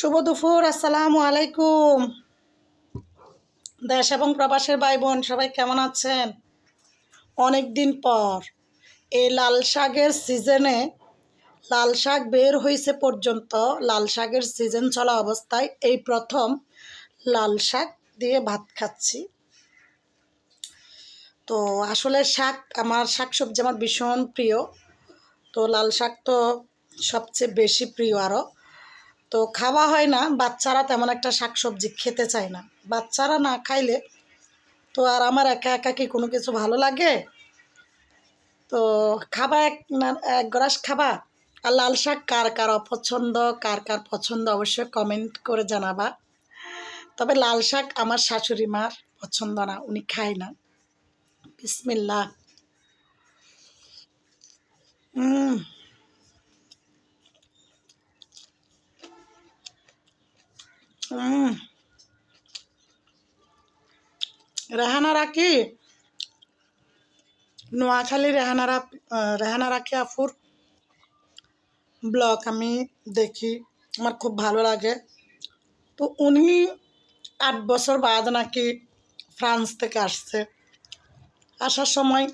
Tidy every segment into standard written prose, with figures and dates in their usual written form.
শুভ দুপুর, আসসালামু আলাইকুম। দেশ এবং প্রবাসের ভাই বোন সবাই কেমন আছেন? অনেক দিন পর এই লাল শাকের সিজনে লাল শাক বের হয়েছে পর্যন্ত লাল শাকের সিজন চলা অবস্থায় এই প্রথম লাল শাক দিয়ে ভাত খাচ্ছি। তো আসলে শাকসবজি আমার ভীষণ প্রিয়। তো লাল শাক তো সবচেয়ে বেশি প্রিয় আরও। তো খাওয়া হয় না, বাচ্চারা তেমন একটা শাকসবজি খেতে চায় না। বাচ্চারা না খাইলে তো আর আমার একা একা কি কোনো কিছু ভালো লাগে? তো খাবা এক গ্রাস খাবা। আর লাল শাক কার কার অপছন্দ, কার কার পছন্দ অবশ্যই কমেন্ট করে জানাবা। তবে লাল শাক আমার শাশুড়ি মার পছন্দ না, উনি খায় না। বিসমিল্লাহ। হুম হুম রেহানা রাখি, নোয়াখালী রেহানা রাখি আফুর ব্লগ আমি দেখি, আমার খুব ভালো লাগে। তো উনি 8 বছর বাদ নাকি ফ্রান্স থেকে আসছে। আসার সময়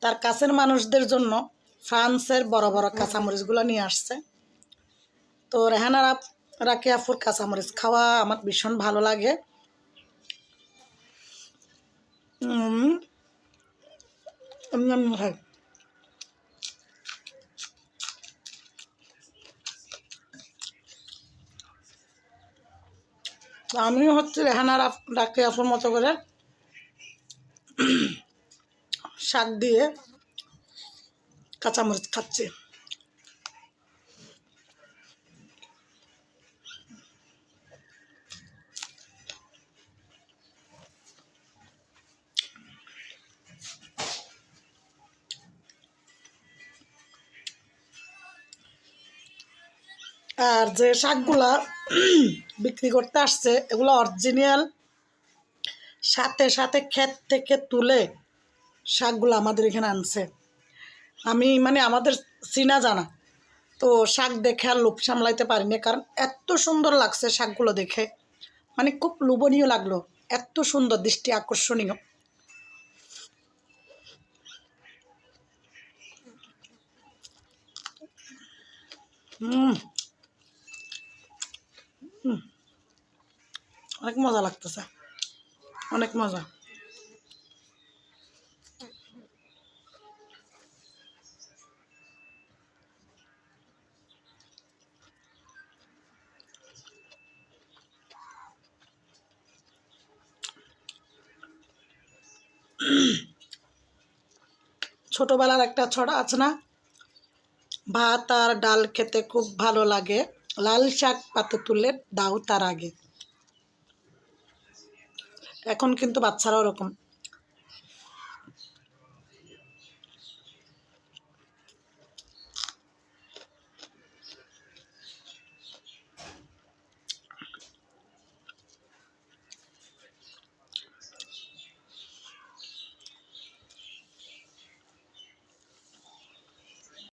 তার কাছের মানুষদের জন্য ফ্রান্সের বড় বড় কাঁচামরিচগুলো নিয়ে আসছে। তো রাকি আফুর কাঁচামরিচ খাওয়া আমার ভীষণ ভালো লাগে। এমনি এমনি খাই। তো আমিও হচ্ছে রাকি আফুর মতো করে শাক দিয়ে কাঁচামরিচ খাচ্ছি। আর যে শাকগুলা বিক্রি করতে আসছে এগুলো অরিজিনাল, সাথে সাথে ক্ষেত থেকে তুলে শাকগুলো আমাদের এখানে আনছে। আমি মানে আমাদের চিনা জানা, তো শাক দেখে আর লোভ সামলাইতে পারিনি, কারণ এত সুন্দর লাগছে শাকগুলো দেখে, মানে খুব লোভনীয় লাগলো, এত সুন্দর, দৃষ্টি আকর্ষণীয়। হুম অনেক মজা লাগতেছে, অনেক মজা। ছোটবেলার একটা ছড়া আছে না, ভাত আর ডাল খেতে খুব ভালো লাগে, লাল শাক পাতে তুলে দাও তার আগে। এখন কিন্তু বাচ্চারা ওরকম